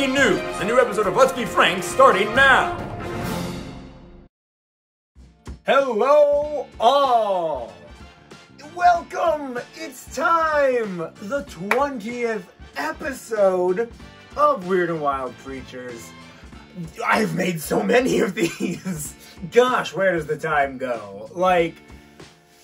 Breaking news! A new episode of Let's Be Frank starting now! Hello all! Welcome! It's time! The 20th episode of Weird and Wild Creatures. I've made so many of these! Gosh, where does the time go? Like,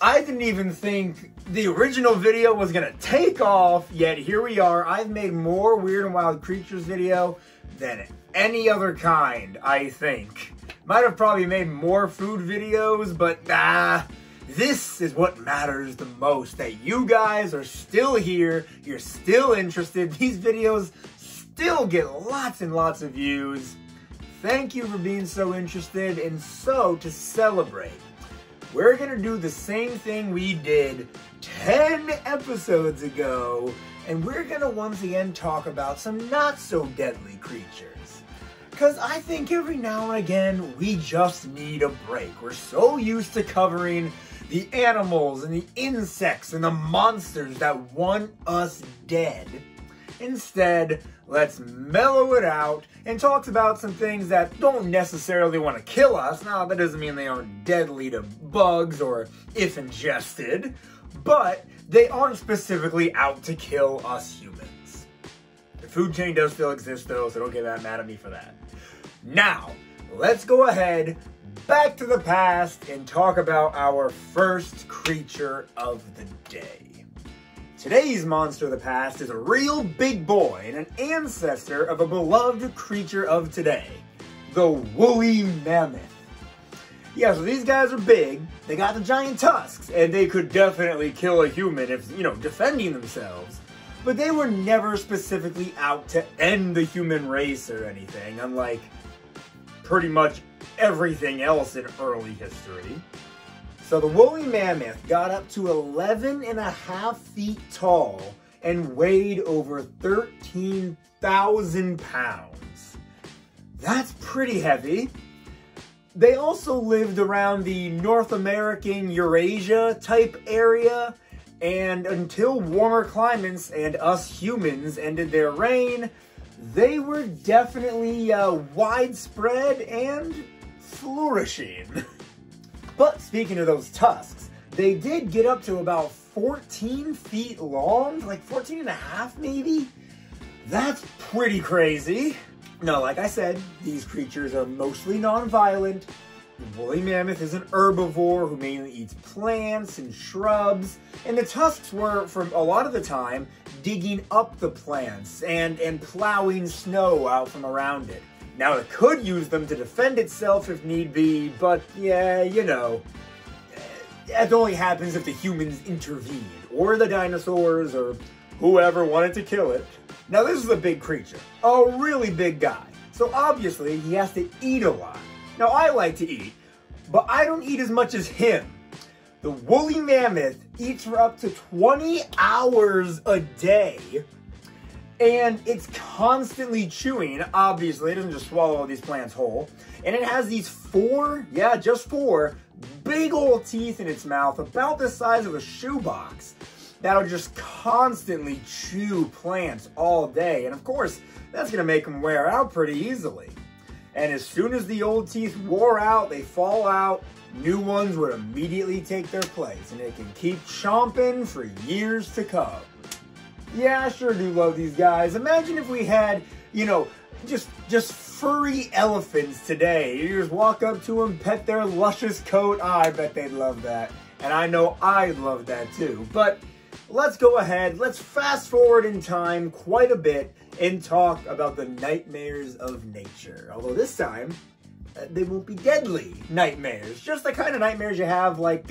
I didn't even think the original video was gonna take off, yet here we are. I've made more Weird and Wild Creatures video than any other kind, I think. Might have probably made more food videos, but this is what matters the most. That you guys are still here, you're still interested, these videos still get lots and lots of views. Thank you for being so interested, and so to celebrate, we're gonna do the same thing we did 10 episodes ago, and we're gonna once again talk about some not so deadly creatures. Cause I think every now and again, we just need a break. We're so used to covering the animals and the insects and the monsters that want us dead. Instead, let's mellow it out and talk about some things that don't necessarily want to kill us. Now, that doesn't mean they aren't deadly to bugs or if ingested, but they aren't specifically out to kill us humans. The food chain does still exist though, so don't get that mad at me for that. Now, let's go ahead back to the past and talk about our first creature of the day. Today's monster of the past is a real big boy and an ancestor of a beloved creature of today, the woolly mammoth. Yeah, so these guys are big, they got the giant tusks, and they could definitely kill a human if, defending themselves. But they were never specifically out to end the human race or anything, unlike pretty much everything else in early history. So the woolly mammoth got up to 11.5 feet tall and weighed over 13,000 pounds. That's pretty heavy. They also lived around the North American Eurasia type area, and until warmer climates and us humans ended their reign, they were definitely widespread and flourishing. But speaking of those tusks, they did get up to about 14 feet long, like 14 and a half maybe? That's pretty crazy. No, like I said, these creatures are mostly non-violent. The woolly mammoth is an herbivore who mainly eats plants and shrubs, and the tusks were, for a lot of the time, digging up the plants and plowing snow out from around it. Now, it could use them to defend itself if need be, but yeah, that only happens if the humans intervene, or the dinosaurs, or whoever wanted to kill it. Now, this is a big creature, a really big guy, so obviously he has to eat a lot. Now, I like to eat, but I don't eat as much as him. The woolly mammoth eats for up to 20 hours a day. And it's constantly chewing, obviously. It doesn't just swallow all these plants whole. And it has these just four, big old teeth in its mouth, about the size of a shoebox, that'll just constantly chew plants all day. And of course, that's gonna make them wear out pretty easily. And as soon as the old teeth wore out, they fall out, new ones would immediately take their place. And it can keep chomping for years to come. Yeah, I sure do love these guys. Imagine if we had, just furry elephants today. You just walk up to them, pet their luscious coat. I bet they'd love that. And I know I'd love that too. But let's go ahead, let's fast forward in time quite a bit and talk about the nightmares of nature. Although this time, they won't be deadly nightmares. Just the kind of nightmares you have like,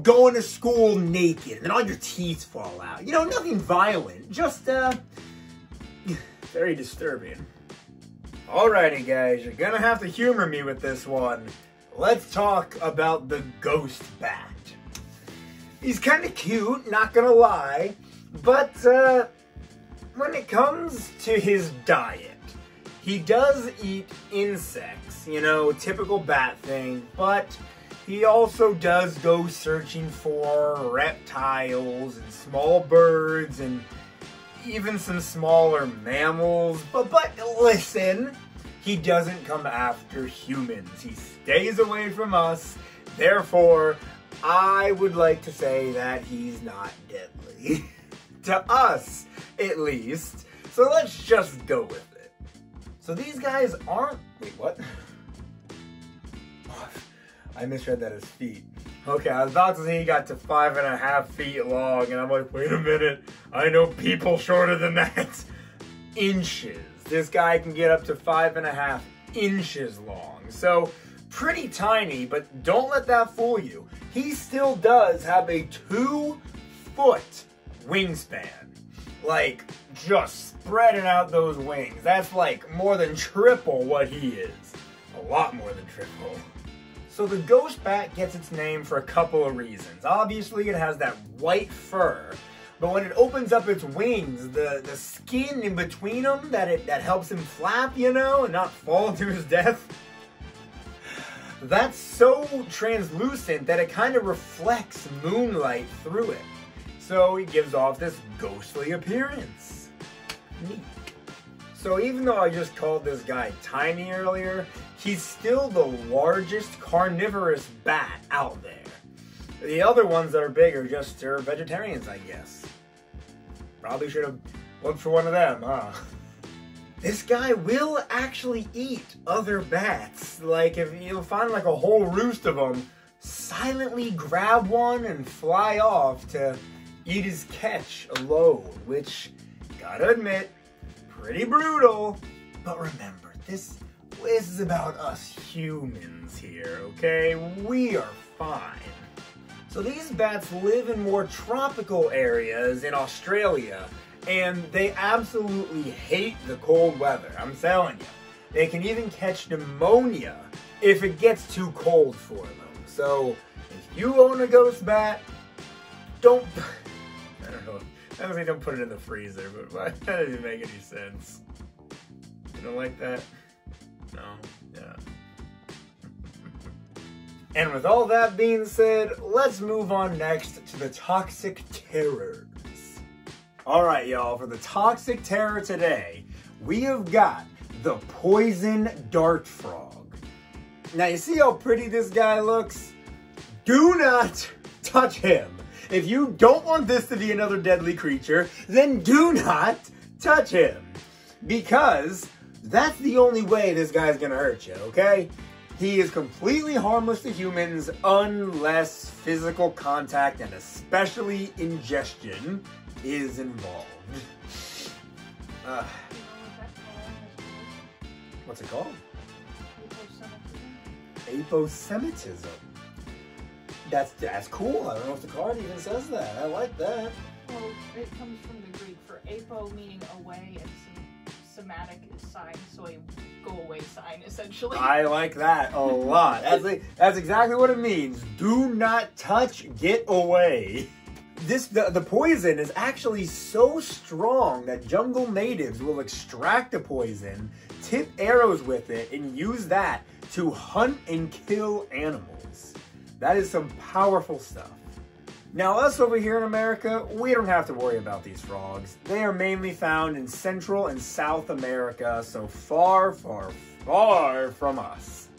going to school naked and all your teeth fall out. Nothing violent, just, very disturbing. Alrighty guys, you're gonna have to humor me with this one. Let's talk about the ghost bat. He's kind of cute, not gonna lie, but, when it comes to his diet, he does eat insects, typical bat thing, but he also does go searching for reptiles and small birds and even some smaller mammals. But listen, he doesn't come after humans. He stays away from us. Therefore, I would like to say that he's not deadly. To us, at least. So let's just go with it. So these guys aren't... Wait, what? I misread that as feet. Okay, I was about to say he got to 5.5 feet long, and I'm like, wait a minute. I know people shorter than that. Inches. This guy can get up to 5.5 inches long. So, pretty tiny, but don't let that fool you. He still does have a 2-foot wingspan. Like, just spreading out those wings. That's like more than triple what he is. A lot more than triple. So the ghost bat gets its name for a couple of reasons. Obviously, it has that white fur, but when it opens up its wings, the skin in between them that helps him flap, you know, and not fall to his death, that's so translucent that it kind of reflects moonlight through it. So it gives off this ghostly appearance. Neat. So even though I just called this guy tiny earlier, he's still the largest carnivorous bat out there. The other ones that are big are just vegetarians, I guess. Probably should have looked for one of them, huh? This guy will actually eat other bats. Like, if you'll find like a whole roost of them, silently grab one and fly off to eat his catch alone, which, gotta admit, pretty brutal. But remember, this is about us humans here, okay? We are fine. So these bats live in more tropical areas in Australia, and they absolutely hate the cold weather, I'm telling you. They can even catch pneumonia if it gets too cold for them. So if you own a ghost bat, don't... I don't know. I don't say don't put it in the freezer, but that doesn't make any sense. You don't like that? No? Yeah. And with all that being said, let's move on next to the toxic terrors. Alright, y'all, for the toxic terror today, we have got the poison dart frog. Now, you see how pretty this guy looks? Do not touch him. If you don't want this to be another deadly creature, then do not touch him. Because that's the only way this guy's gonna hurt you, okay? He is completely harmless to humans unless physical contact and especially ingestion is involved. What's it called? Aposematism. That's cool. I don't know if the card even says that. I like that. Well, it comes from the Greek for apo meaning away and somatic is sign, so a go away sign essentially. I like that a lot. That's exactly what it means. Do not touch, get away. The poison is actually so strong that jungle natives will extract the poison, tip arrows with it, and use that to hunt and kill animals. That is some powerful stuff. Now, us over here in America, we don't have to worry about these frogs. They are mainly found in Central and South America, so far, far, far from us.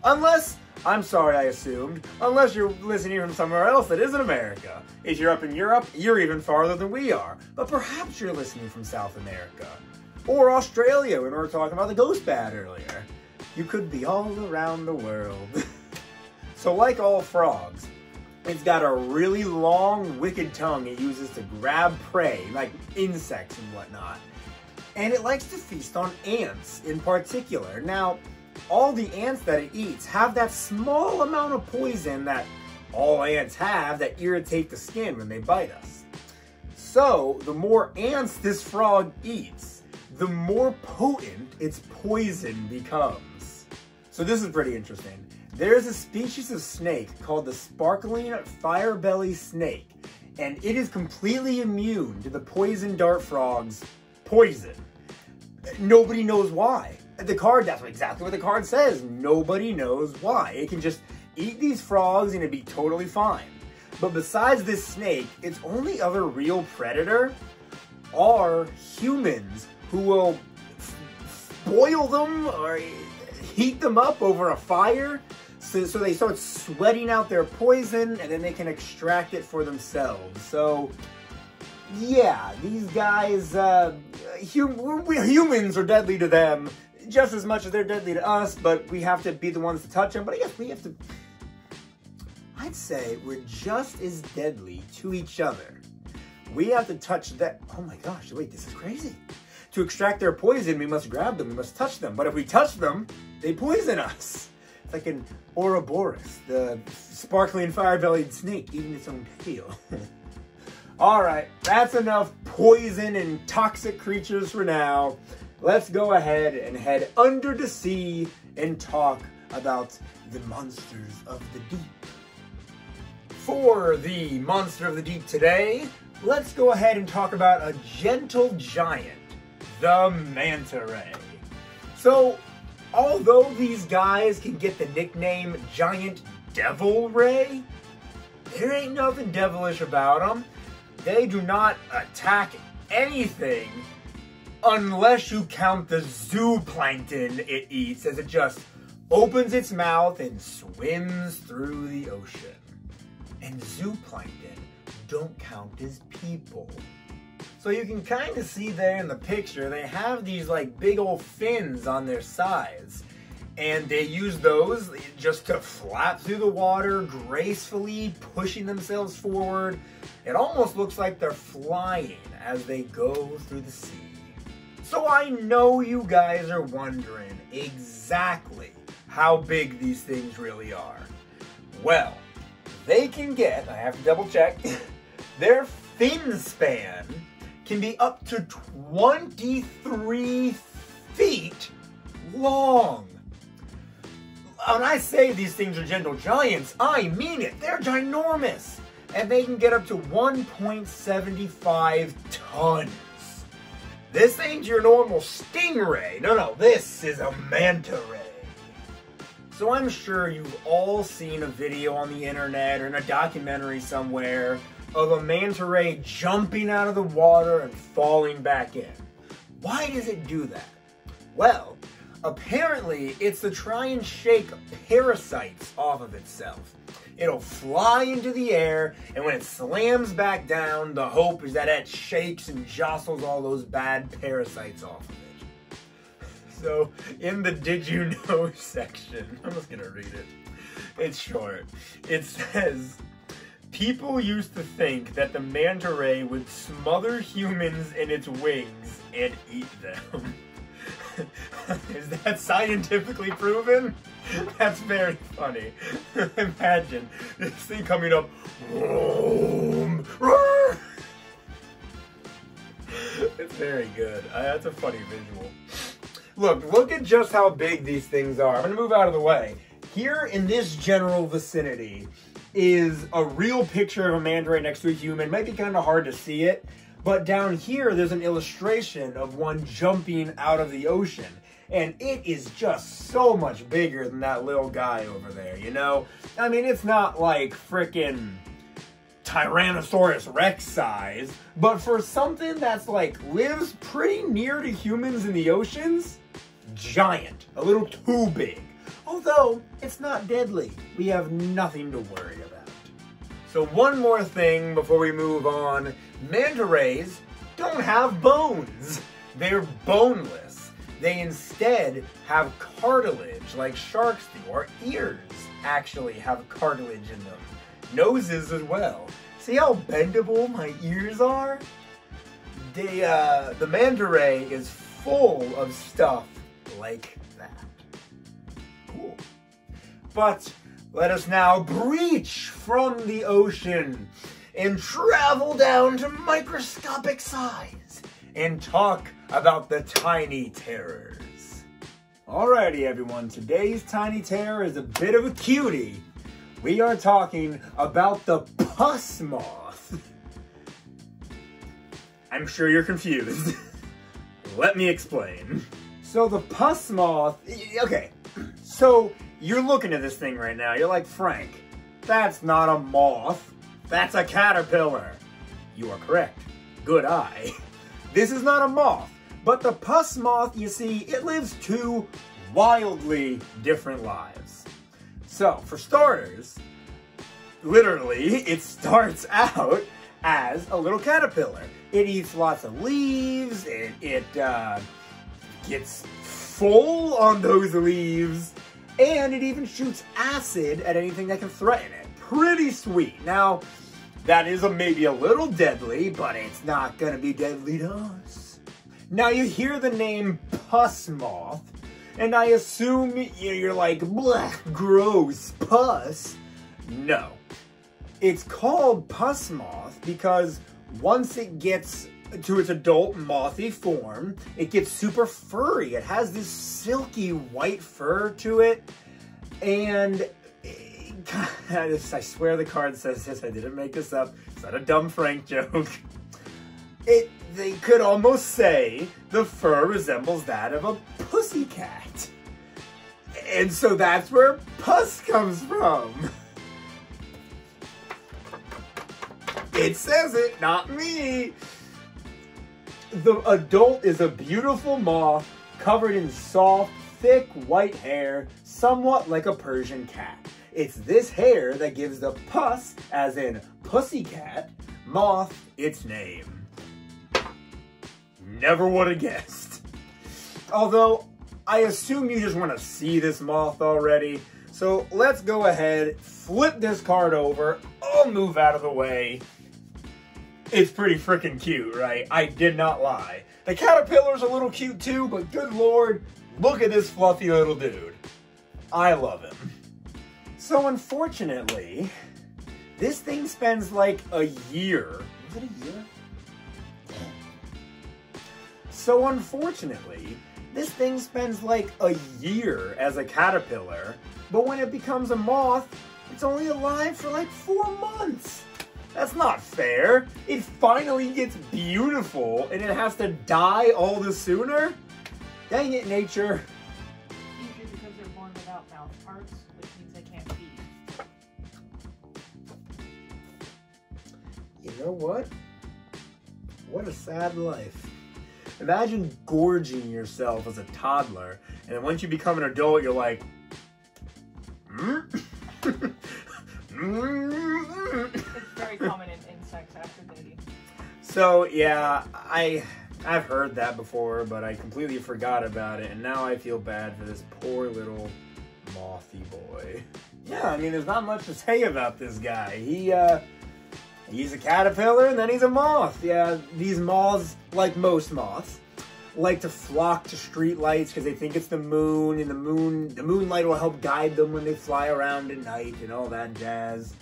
Unless, I'm sorry I assumed, unless you're listening from somewhere else that isn't America. If you're up in Europe, you're even farther than we are. But perhaps you're listening from South America. Or Australia, when we were talking about the ghost bat earlier. You could be all around the world. So like all frogs, it's got a really long, wicked tongue it uses to grab prey, like insects and whatnot. And it likes to feast on ants in particular. Now, all the ants that it eats have that small amount of poison that all ants have that irritate the skin when they bite us. So, the more ants this frog eats, the more potent its poison becomes. So this is pretty interesting. There's a species of snake called the sparkling firebelly snake, and it is completely immune to the poison dart frog's poison. Nobody knows why. That's exactly what the card says. Nobody knows why. It can just eat these frogs and it'd be totally fine. But besides this snake, its only other real predator are humans who will boil them or heat them up over a fire so they start sweating out their poison, and then they can extract it for themselves. So yeah, these guys, humans are deadly to them just as much as they're deadly to us, but we have to be the ones to touch them. But I guess we have to, I'd say we're just as deadly to each other. We have to touch that. Oh my gosh, wait, this is crazy. To extract their poison, we must grab them, we must touch them. But if we touch them, they poison us. It's like an Ouroboros, the sparkling fire-bellied snake eating its own tail. Alright, that's enough poison and toxic creatures for now. Let's go ahead and head under the sea and talk about the monsters of the deep. For the monster of the deep today, let's go ahead and talk about a gentle giant, the manta ray. So, although these guys can get the nickname Giant Devil Ray, there ain't nothing devilish about them. They do not attack anything unless you count the zooplankton it eats, as it just opens its mouth and swims through the ocean. And zooplankton don't count as people. So you can kind of see there in the picture, they have these like big old fins on their sides. And they use those just to flap through the water gracefully, pushing themselves forward. It almost looks like they're flying as they go through the sea. So I know you guys are wondering exactly how big these things really are. Well, they can get, I have to double check, their fin span can be up to 23 feet long. When I say these things are gentle giants, I mean it. They're ginormous. And they can get up to 1.75 tons. This ain't your normal stingray. No, this is a manta ray. So I'm sure you've all seen a video on the internet or in a documentary somewhere of a manta ray jumping out of the water and falling back in. Why does it do that? Well, apparently it's to try and shake parasites off of itself. It'll fly into the air, and when it slams back down, the hope is that it shakes and jostles all those bad parasites off of it. So, in the Did You Know section, I'm just gonna read it. It's short. It says, people used to think that the manta ray would smother humans in its wings and eat them. Is that scientifically proven? That's very funny. Imagine this thing coming up. It's very good. That's a funny visual. Look at just how big these things are. I'm going to move out of the way. Here in this general vicinity is a real picture of a manta ray next to a human. It might be kind of hard to see it, but down here there's an illustration of one jumping out of the ocean. And it is just so much bigger than that little guy over there, you know? I mean, it's not like frickin' Tyrannosaurus Rex size, but for something that's like lives pretty near to humans in the oceans, giant, a little too big. Although, it's not deadly. We have nothing to worry about. So one more thing before we move on. Manta rays don't have bones. They're boneless. They instead have cartilage like sharks do. Our ears actually have cartilage in them. Noses as well. See how bendable my ears are? The manta ray is full of stuff like that. Cool. But let us now breach from the ocean and travel down to microscopic size and talk about the tiny terrors. Alrighty everyone, today's tiny terror is a bit of a cutie. We are talking about the PUSS moth. I'm sure you're confused. Let me explain. So the PUSS moth, okay, so you're looking at this thing right now, you're like, Frank, that's not a moth, that's a caterpillar. You are correct. Good eye. This is not a moth, but the PUSS moth, you see, it lives two wildly different lives. So, for starters, literally, it starts out as a little caterpillar. It eats lots of leaves, it gets full on those leaves, and it even shoots acid at anything that can threaten it. Pretty sweet. Now, that is maybe a little deadly, but it's not gonna be deadly to us. Now, you hear the name PUSS moth, and I assume you're like, bleh, gross, pus. No. It's called PUSS moth because once it gets to its adult mothy form, it gets super furry. It has this silky white fur to it, and I swear the card says this, I didn't make this up, it's not a dumb Frank joke. They could almost say the fur resembles that of a pussycat. And so that's where PUSS comes from. It says it, not me. The adult is a beautiful moth covered in soft, thick white hair, somewhat like a Persian cat. It's this hair that gives the PUSS, as in pussycat, moth its name. Never would have guessed. Although, I assume you just want to see this moth already. So let's go ahead, flip this card over. I'll move out of the way. It's pretty freaking cute, right? I did not lie. The caterpillar's a little cute too, but good lord, look at this fluffy little dude. I love him. So unfortunately, this thing spends like a year. Was it a year? So unfortunately, this thing spends like a year as a caterpillar, but when it becomes a moth, it's only alive for like 4 months. That's not fair. It finally gets beautiful and it has to die all the sooner? Dang it, nature. Usually because they're born without mouth parts, which means they can't feed. You know what? What a sad life. Imagine gorging yourself as a toddler, and then once you become an adult, you're like, It's very common in insects after dating. So yeah, I've heard that before, but I completely forgot about it, and now I feel bad for this poor little mothy boy. Yeah, I mean, there's not much to say about this guy. He's a caterpillar and then he's a moth. Yeah, these moths, like most moths, like to flock to street lights because they think it's the moon, and the moonlight will help guide them when they fly around at night and all that jazz.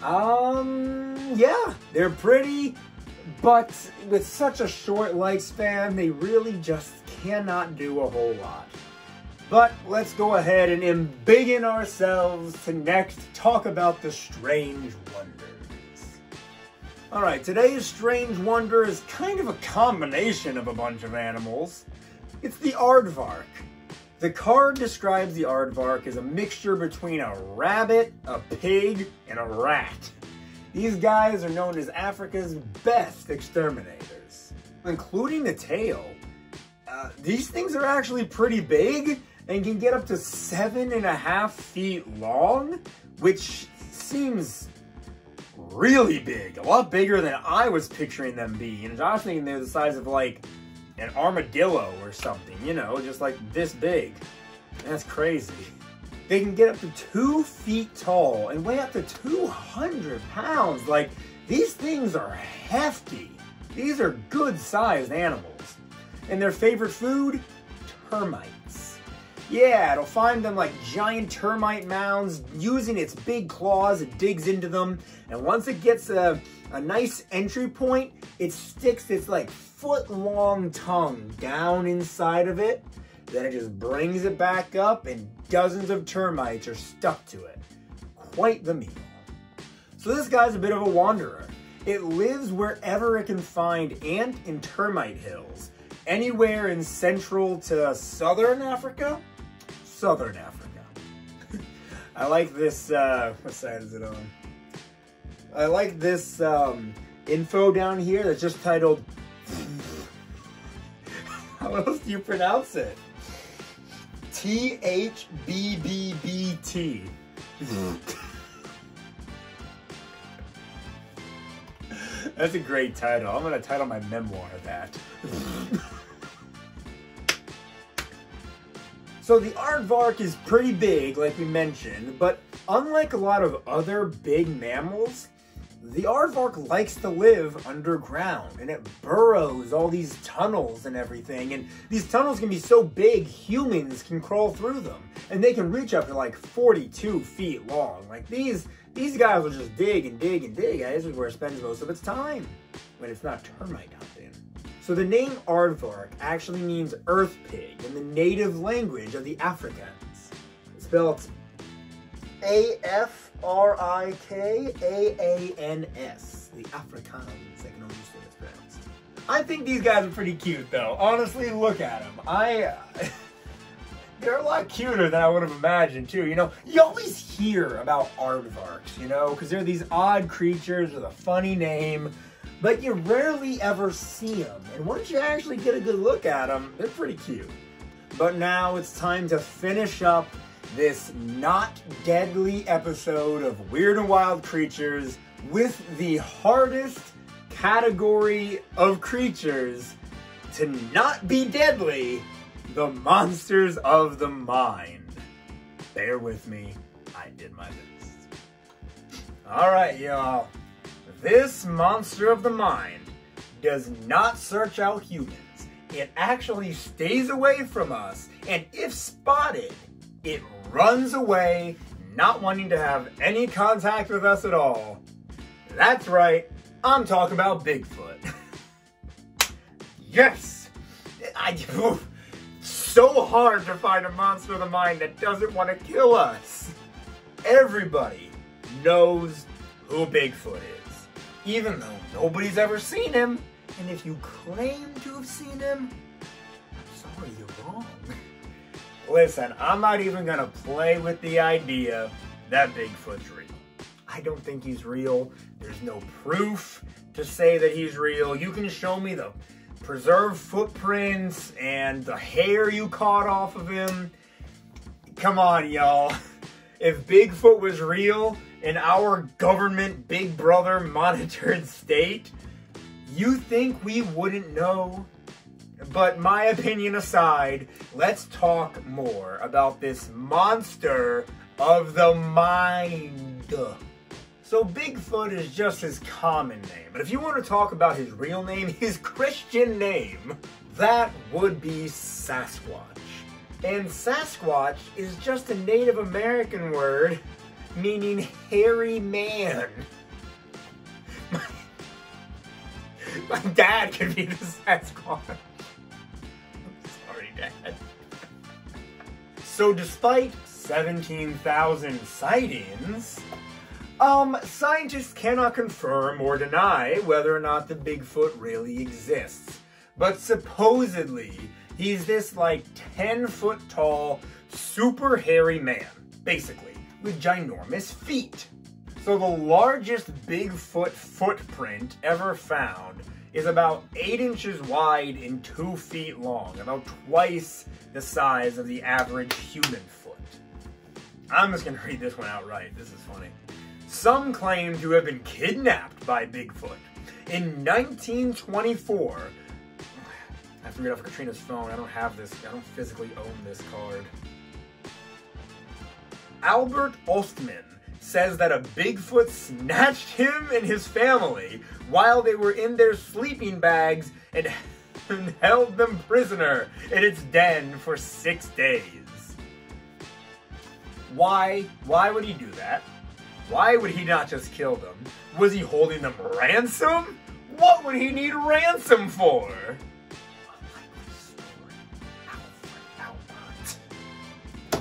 Yeah, they're pretty, but with such a short lifespan, they really just cannot do a whole lot. But let's go ahead and embiggen ourselves to next talk about the strange wonders. Alright, today's strange wonder is kind of a combination of a bunch of animals. It's the aardvark. The card describes the aardvark as a mixture between a rabbit, a pig, and a rat. These guys are known as Africa's best exterminators. Including the tail, these things are actually pretty big and can get up to 7.5 feet long, which seems really big, a lot bigger than I was picturing them being. And I was thinking they're the size of like an armadillo or something, you know, just like this big. That's crazy. They can get up to 2 feet tall and weigh up to 200 pounds. Like, these things are hefty. These are good sized animals. And their favorite food? Termites. Yeah, it'll find them like giant termite mounds. Using its big claws, it digs into them. And once it gets a nice entry point, it sticks its like foot-long tongue down inside of it. Then it just brings it back up and dozens of termites are stuck to it. Quite the meal. So this guy's a bit of a wanderer. It lives wherever it can find ant and termite hills. Anywhere in Central to Southern Africa? Southern Africa. I like this, what side is it on? I like this info down here that's just titled How else do you pronounce it? THBBBT. That's a great title. I'm gonna title my memoir that. So the aardvark is pretty big, like we mentioned, but unlike a lot of other big mammals, the aardvark likes to live underground, and it burrows all these tunnels and everything, and these tunnels can be so big, humans can crawl through them, and they can reach up to like 42 feet long. Like these guys will just dig and dig and dig. This is where it spends most of its time, when it's not termite hunting. So the name aardvark actually means earth pig in the native language of the Africans. It's spelled A-F-R-I-K-A-A-N-S. The Afrikaans, I can only say it's pronounced. I think these guys are pretty cute though. Honestly, look at them. They're a lot cuter than I would have imagined too. You know, you always hear about aardvarks, you know, because they're these odd creatures with a funny name, but you rarely ever see them. And once you actually get a good look at them, they're pretty cute. But now it's time to finish up this not deadly episode of Weird and Wild Creatures with the hardest category of creatures to not be deadly: the monsters of the mind. Bear with me, I did my best. Alright, y'all. This monster of the mind does not search out humans. It actually stays away from us, and if spotted, it runs away, not wanting to have any contact with us at all. That's right, I'm talking about Bigfoot. Yes! So hard to find a monster of the mind that doesn't want to kill us. Everybody knows who Bigfoot is, even though nobody's ever seen him. And if you claim to have seen him, I'm sorry, you're wrong. Listen, I'm not even gonna play with the idea that Bigfoot's real. I don't think he's real. There's no proof to say that he's real. You can show me the preserved footprints and the hair you caught off of him. Come on, y'all. If Bigfoot was real in our government Big Brother monitored state, you think we wouldn't know? But my opinion aside, let's talk more about this monster of the mind. So Bigfoot is just his common name, but if you want to talk about his real name, his Christian name, that would be Sasquatch. And Sasquatch is just a Native American word meaning hairy man. My dad could be the Sasquatch. Sorry, Dad. So despite 17,000 sightings, scientists cannot confirm or deny whether or not the Bigfoot really exists. But supposedly, he's this like 10-foot tall, super hairy man, basically, with ginormous feet. So the largest Bigfoot footprint ever found is about 8 inches wide and 2 feet long, about twice the size of the average human foot. I'm just gonna read this one outright. This is funny. Some claim to have been kidnapped by Bigfoot. In 1924, I have to read off Katrina's phone. I don't have this. I don't physically own this card. Albert Ostman says that a Bigfoot snatched him and his family while they were in their sleeping bags and held them prisoner in its den for 6 days. Why would he do that? Why would he not just kill them? Was he holding them ransom? What would he need ransom for?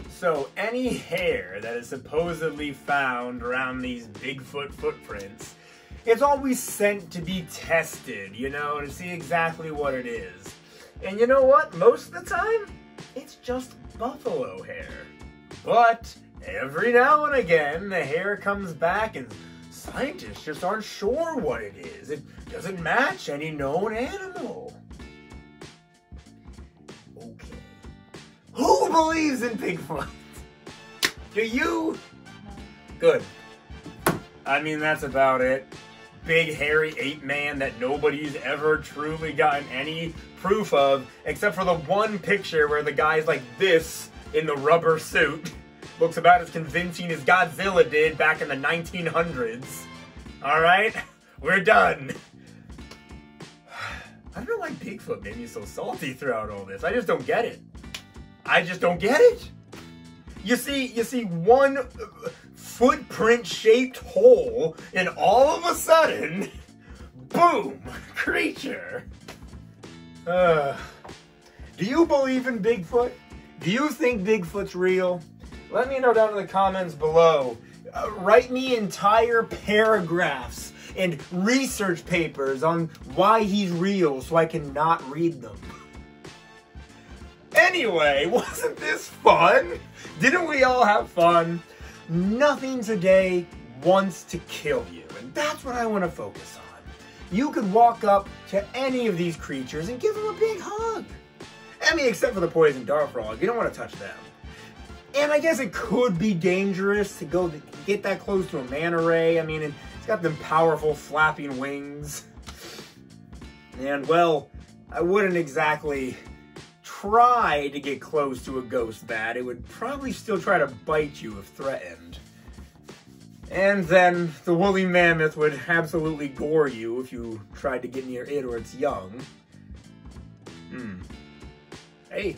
So any hair that is supposedly found around these Bigfoot footprints, it's always sent to be tested, you know, to see exactly what it is. And you know what? Most of the time, it's just buffalo hair. But every now and again, the hair comes back and scientists just aren't sure what it is. It doesn't match any known animal. believes in Bigfoot? Do you? No. Good. I mean, that's about it. Big, hairy ape man that nobody's ever truly gotten any proof of, except for the one picture where the guy's like this in the rubber suit. Looks about as convincing as Godzilla did back in the 1900s. Alright? We're done. I don't know why Bigfoot made me so salty throughout all this. I just don't get it. I just don't get it. You see one footprint-shaped hole, and all of a sudden, boom, creature. Do you believe in Bigfoot? Do you think Bigfoot's real? Let me know down in the comments below. Write me entire paragraphs and research papers on why he's real so I can not read them. Anyway, wasn't this fun? Didn't we all have fun? Nothing today wants to kill you, and that's what I want to focus on. You could walk up to any of these creatures and give them a big hug. I mean, except for the poison dart frog. You don't want to touch them. And I guess it could be dangerous to go get that close to a manta ray. I mean, it's got them powerful flapping wings. And, well, I wouldn't exactly try to get close to a ghost bat. It would probably still try to bite you if threatened. And then the woolly mammoth would absolutely gore you if you tried to get near it or its young. Hey,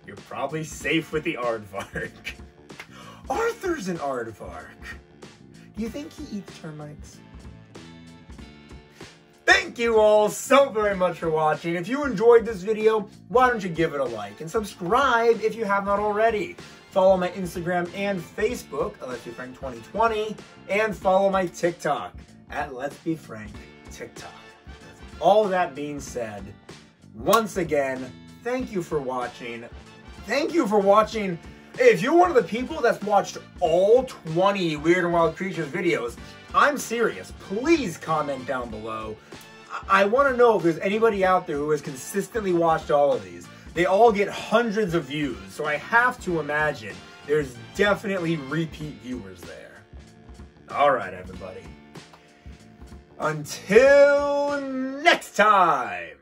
you're probably safe with the aardvark. Arthur's an aardvark. Do you think he eats termites? Thank you all so very much for watching. If you enjoyed this video, why don't you give it a like and subscribe if you have not already. Follow my Instagram and Facebook, Let's Be Frank 2020, and follow my TikTok at Let's Be Frank TikTok. All that being said, once again, thank you for watching. Thank you for watching. If you're one of the people that's watched all 20 Weird and Wild Creatures videos, I'm serious. Please comment down below. I want to know if there's anybody out there who has consistently watched all of these. They all get hundreds of views, so I have to imagine there's definitely repeat viewers there. Alright, everybody. Until next time!